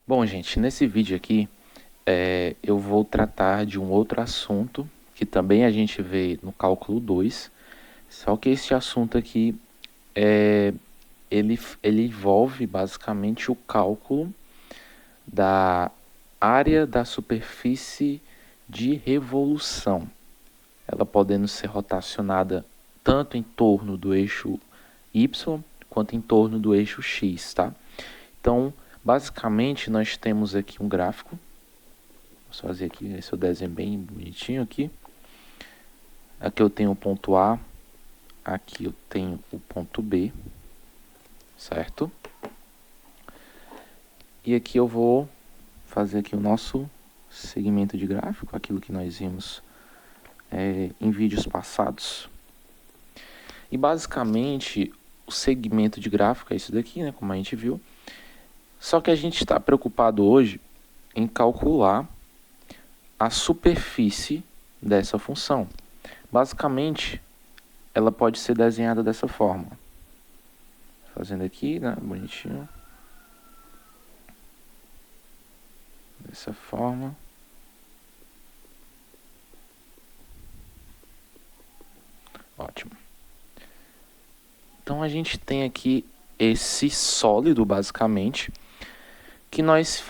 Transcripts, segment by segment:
Bom, gente, nesse vídeo aqui eu vou tratar de um outro assunto que também a gente vê no cálculo 2, só que esse assunto aqui ele envolve basicamente o cálculo da área da superfície de revolução, ela podendo ser rotacionada tanto em torno do eixo Y quanto em torno do eixo X, tá? Então, basicamente, nós temos aqui um gráfico. Vou fazer aqui esse desenho bem bonitinho aqui. Aqui eu tenho o ponto A, aqui eu tenho o ponto B, certo? E aqui eu vou fazer aqui o nosso segmento de gráfico, aquilo que nós vimos em vídeos passados. E basicamente o segmento de gráfico é isso daqui, né, como a gente viu. Só que a gente está preocupado hoje em calcular a superfície dessa função. Basicamente, ela pode ser desenhada dessa forma. Fazendo aqui, né, bonitinho. Dessa forma. Ótimo. Então a gente tem aqui esse sólido, basicamente, que nós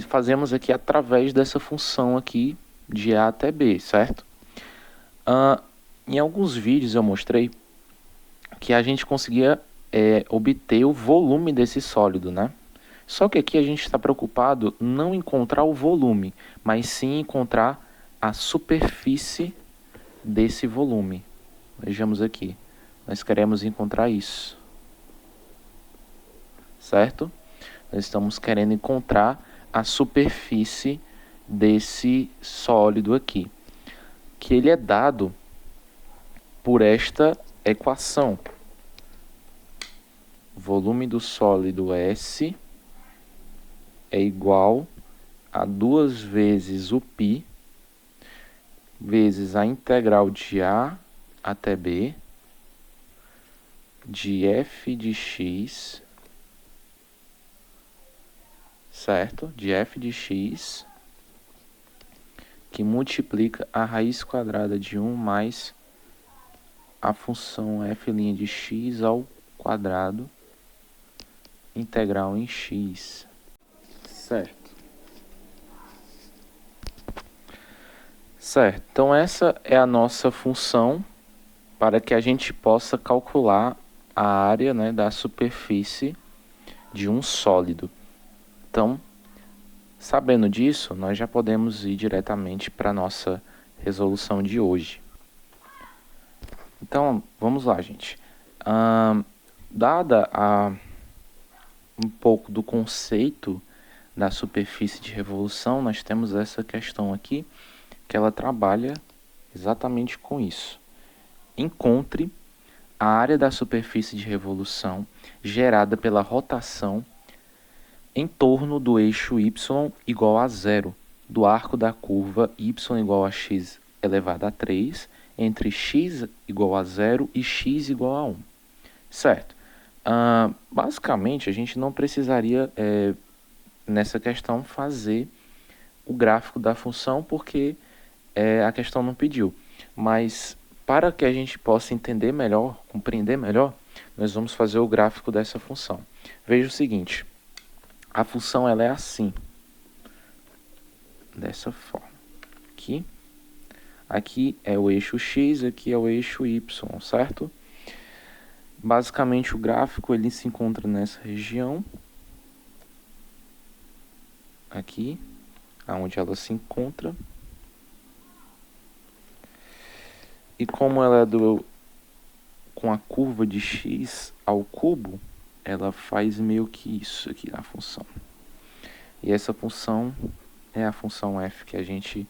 fazemos aqui através dessa função aqui de A até B, certo? Em alguns vídeos eu mostrei que a gente conseguia obter o volume desse sólido, né? Só que aqui a gente está preocupado não em encontrar o volume, mas sim encontrar a superfície desse volume. Vejamos aqui, nós queremos encontrar isso, certo? Nós estamos querendo encontrar a superfície desse sólido aqui, que ele é dado por esta equação. O volume do sólido S é igual a 2 vezes o π vezes a integral de A até B de f de x, certo? De f de x, que multiplica a raiz quadrada de 1 mais a função f' de x ao quadrado integral em x, certo? Certo, então essa é a nossa função para que a gente possa calcular a área, né, da superfície de um sólido. Então, sabendo disso, nós já podemos ir diretamente para a nossa resolução de hoje. Então, vamos lá, gente. Dada um pouco do conceito da superfície de revolução, nós temos essa questão aqui, que ela trabalha exatamente com isso. Encontre a área da superfície de revolução gerada pela rotação em torno do eixo y igual a zero, do arco da curva y igual a x elevado a 3, entre x igual a zero e x igual a 1. Certo. Basicamente, a gente não precisaria, nessa questão, fazer o gráfico da função, porque a questão não pediu. Mas, para que a gente possa entender melhor, compreender melhor, nós vamos fazer o gráfico dessa função. Veja o seguinte, a função ela é assim, dessa forma. Aqui é o eixo x, aqui é o eixo y, certo? Basicamente, o gráfico ele se encontra nessa região, aqui, aonde ela se encontra. E como ela é com a curva de x ao cubo, ela faz meio que isso aqui, a função. E essa função é a função f que a gente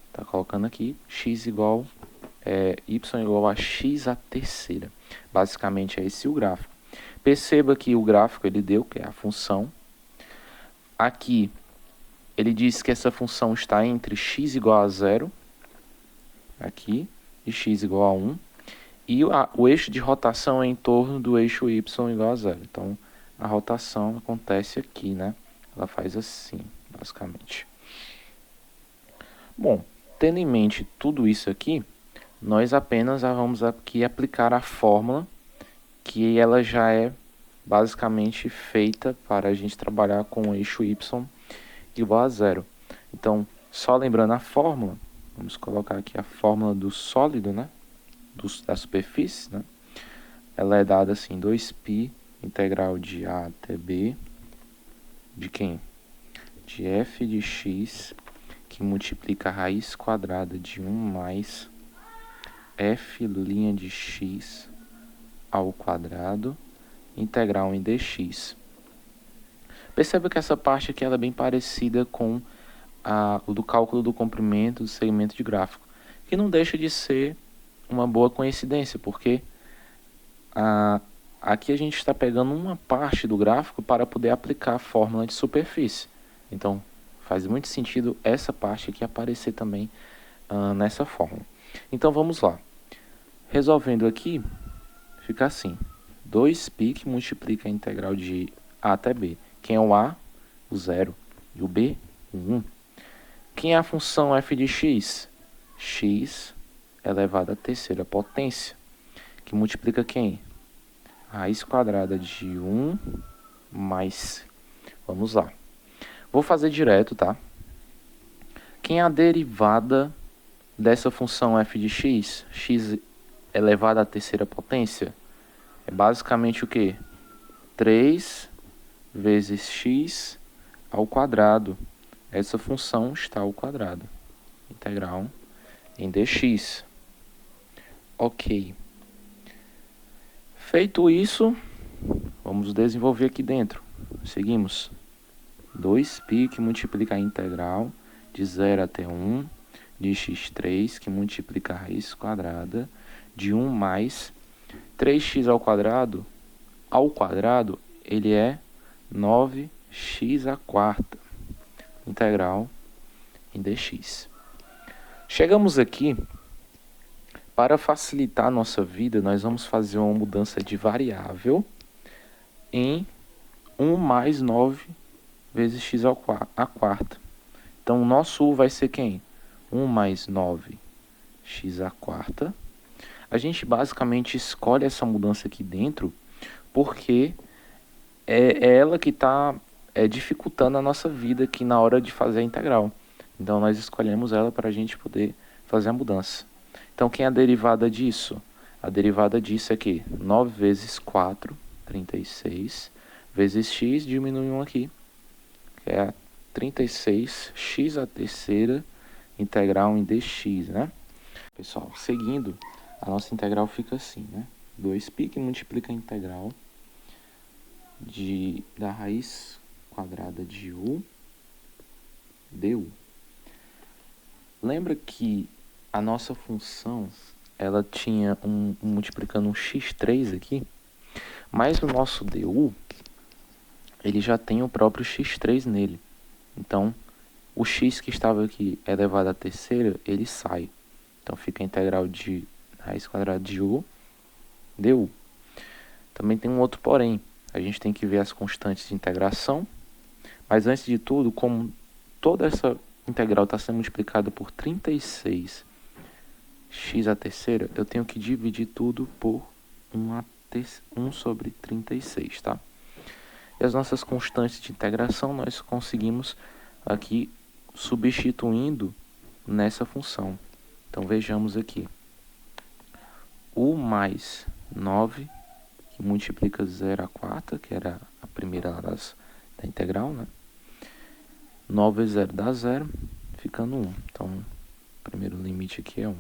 está colocando aqui, x igual, y igual a x à terceira. Basicamente é esse o gráfico. Perceba que o gráfico ele deu, que é a função. Aqui ele diz que essa função está entre x igual a zero, aqui, e x igual a 1. E o eixo de rotação é em torno do eixo y igual a zero. Então, a rotação acontece aqui, né? ela faz assim, basicamente. Bom, tendo em mente tudo isso aqui, nós apenas vamos aqui aplicar a fórmula que ela já é basicamente feita para a gente trabalhar com o eixo y igual a zero. Então, só lembrando a fórmula, vamos colocar aqui a fórmula do sólido, né? Da superfície, né? Ela é dada assim, 2π integral de a até b, de quem? De f de x, que multiplica a raiz quadrada de 1 mais f' de x ao quadrado, integral em dx. Perceba que essa parte aqui ela é bem parecida com o do cálculo do comprimento do segmento de gráfico, que não deixa de ser uma boa coincidência, porque aqui a gente está pegando uma parte do gráfico para poder aplicar a fórmula de superfície. Então, faz muito sentido essa parte aqui aparecer também nessa fórmula. Então, vamos lá. Resolvendo aqui, fica assim. 2π que multiplica a integral de a até b. Quem é o a? O 0. E o b? O 1. Quem é a função f de x? X elevado à terceira potência. Que multiplica quem? A raiz quadrada de 1 mais... Vamos lá. Vou fazer direto, tá? Quem é a derivada dessa função f de x? X elevado à terceira potência? É basicamente o quê? 3 vezes x ao quadrado. Essa função está ao quadrado. Integral em dx. Ok. Feito isso, vamos desenvolver aqui dentro. Seguimos. 2π que multiplica a integral de 0 até 1 de x3, que multiplica a raiz quadrada de 1 mais 3x ao quadrado, ele é 9x à quarta, integral em dx. Chegamos aqui, para facilitar a nossa vida, nós vamos fazer uma mudança de variável em 1 mais 9 vezes x à quarta. Então, o nosso u vai ser quem? 1 mais 9x à quarta. A gente basicamente escolhe essa mudança aqui dentro porque é ela que está dificultando a nossa vida aqui na hora de fazer a integral. Então, nós escolhemos ela para a gente poder fazer a mudança. Então, quem é a derivada disso? A derivada disso é que 9 vezes 4, 36, vezes x, diminui 1 aqui, que é 36x à terceira, integral em dx, né? Pessoal, seguindo, a nossa integral fica assim, né? 2π que multiplica a integral da raiz quadrada de u du. Lembra que a nossa função, ela tinha multiplicando um x3 aqui, mas o nosso du, ele já tem o próprio x3 nele. Então, o x que estava aqui elevado à terceira, ele sai. Então, fica a integral de raiz quadrada de u du. Também tem um outro porém. A gente tem que ver as constantes de integração. Mas, antes de tudo, como toda essa integral está sendo multiplicada por 36x à terceira, eu tenho que dividir tudo por 1 sobre 36, tá? E as nossas constantes de integração nós conseguimos aqui substituindo nessa função. Então, vejamos aqui. U mais 9, que multiplica 0 à quarta, que era a primeira da integral, né? 9 vezes 0 dá 0, ficando 1. Então, o primeiro limite aqui é 1.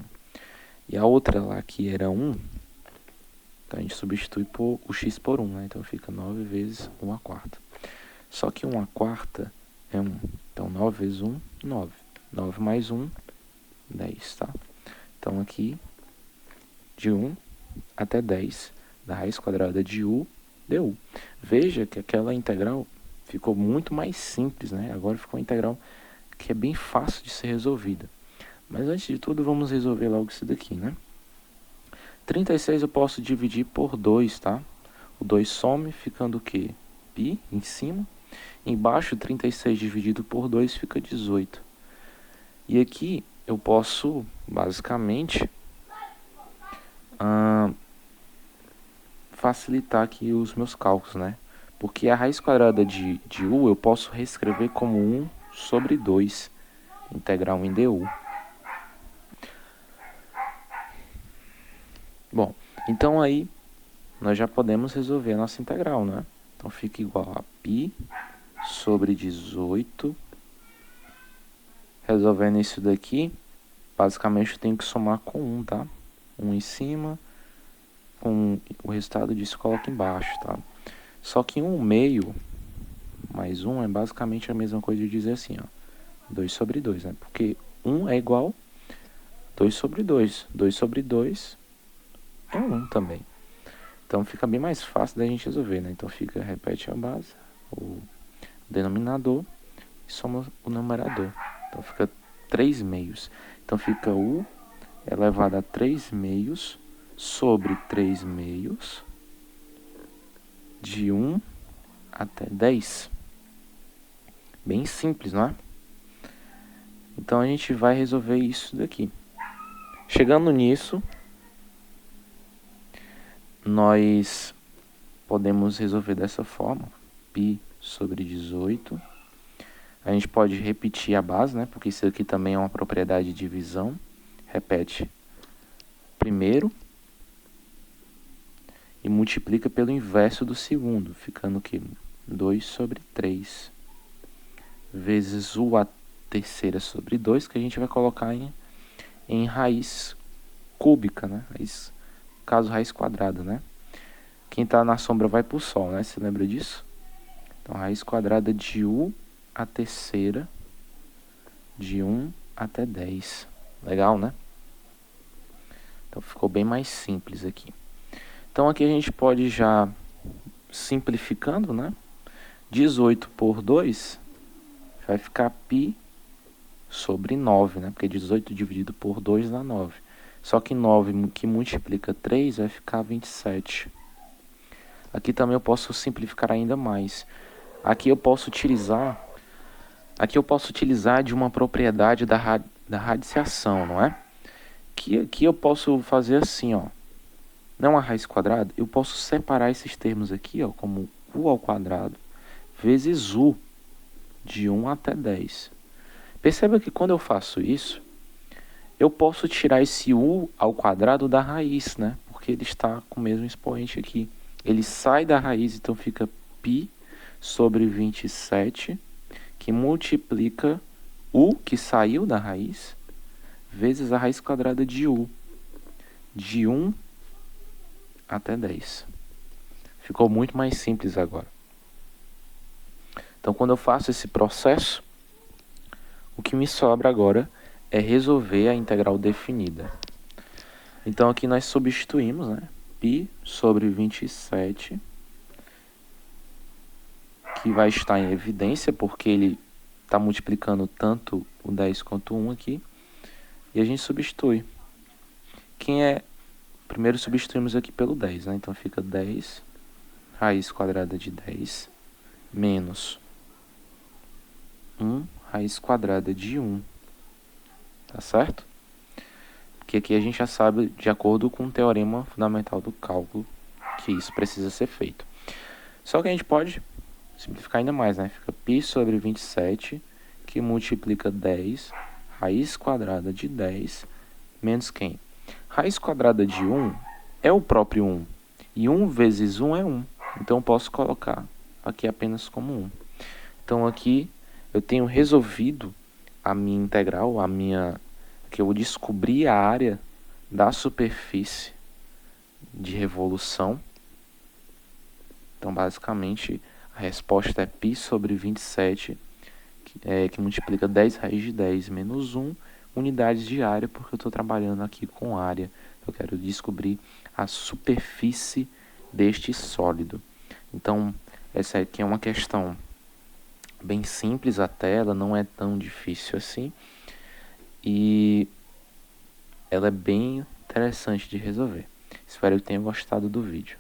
E a outra lá que era 1, então a gente substitui o x por 1, né? Então, fica 9 vezes 1 à quarta. Só que 1 à quarta é 1. Então, 9 vezes 1, 9. 9 mais 1, 10, tá? Então, aqui, de 1 até 10, da raiz quadrada de u du. Veja que aquela integral ficou muito mais simples, né? Agora ficou uma integral que é bem fácil de ser resolvida. Mas antes de tudo, vamos resolver logo isso daqui, né? 36 eu posso dividir por 2, tá? O 2 some, ficando o quê? Π em cima. Embaixo, 36 dividido por 2 fica 18. E aqui eu posso, basicamente, facilitar aqui os meus cálculos, né? Porque a raiz quadrada de u eu posso reescrever como 1 sobre 2, integral em du. Bom, então aí nós já podemos resolver a nossa integral, né? Então fica igual a π sobre 18. Resolvendo isso daqui, basicamente eu tenho que somar com 1, tá? 1 em cima, com o resultado disso coloca embaixo, tá? Só que 1 meio mais 1 é basicamente a mesma coisa de dizer assim, ó, 2 sobre 2, né? Porque 1 é igual a 2 sobre 2. 2 sobre 2 é 1 também. Então fica bem mais fácil da gente resolver, né? Então repete a base, o denominador, e soma o numerador. Então fica 3 meios. Então fica u elevado a 3 meios sobre 3 meios de 1 até 10. Bem simples, não é? Então a gente vai resolver isso daqui. Chegando nisso, nós podemos resolver dessa forma. π sobre 18. A gente pode repetir a base, né? Porque isso aqui também é uma propriedade de divisão. Repete primeiro e multiplica pelo inverso do segundo, ficando o quê? 2 sobre 3 vezes u a terceira sobre 2, que a gente vai colocar em raiz cúbica, né? Caso raiz quadrada, né? Quem está na sombra vai para o sol, né? Você lembra disso? Então, raiz quadrada de u a terceira de 1 até 10. Legal, né? Então, ficou bem mais simples aqui. Então, aqui a gente pode já, simplificando, né? 18 por 2 vai ficar π sobre 9, né? Porque 18 dividido por 2 dá 9. Só que 9 que multiplica 3 vai ficar 27. Aqui também eu posso simplificar ainda mais. Aqui eu posso utilizar de uma propriedade da radiciação, não é? Que aqui eu posso fazer assim, ó. Não a raiz quadrada, eu posso separar esses termos aqui, ó, como u ao quadrado vezes u de 1 até 10. Perceba que quando eu faço isso, eu posso tirar esse u ao quadrado da raiz, né? Porque ele está com o mesmo expoente aqui. Ele sai da raiz, então fica π sobre 27, que multiplica u, que saiu da raiz, vezes a raiz quadrada de u, de 1 até 10. Ficou muito mais simples agora. Então, quando eu faço esse processo, o que me sobra agora é resolver a integral definida. Então, aqui nós substituímos, né? π sobre 27, que vai estar em evidência, porque ele está multiplicando tanto o 10 quanto o 1 aqui. E a gente substitui. Primeiro substituímos aqui pelo 10, né? Então fica 10 raiz quadrada de 10 menos 1 raiz quadrada de 1. Tá certo? Porque aqui a gente já sabe, de acordo com o teorema fundamental do cálculo, que isso precisa ser feito. Só que a gente pode simplificar ainda mais, né? Fica π sobre 27, que multiplica 10 raiz quadrada de 10 menos quem? Raiz quadrada de 1 é o próprio 1. E 1 vezes 1 é 1. Então, eu posso colocar aqui apenas como 1. Então, aqui eu tenho resolvido a minha integral, que eu descobri a área da superfície de revolução. Então, basicamente, a resposta é π sobre 27, que multiplica 10 raiz de 10 menos 1, unidades de área, porque eu estou trabalhando aqui com área. Eu quero descobrir a superfície deste sólido. Então, essa aqui é uma questão bem simples até, ela não é tão difícil assim. E ela é bem interessante de resolver. Espero que tenham gostado do vídeo.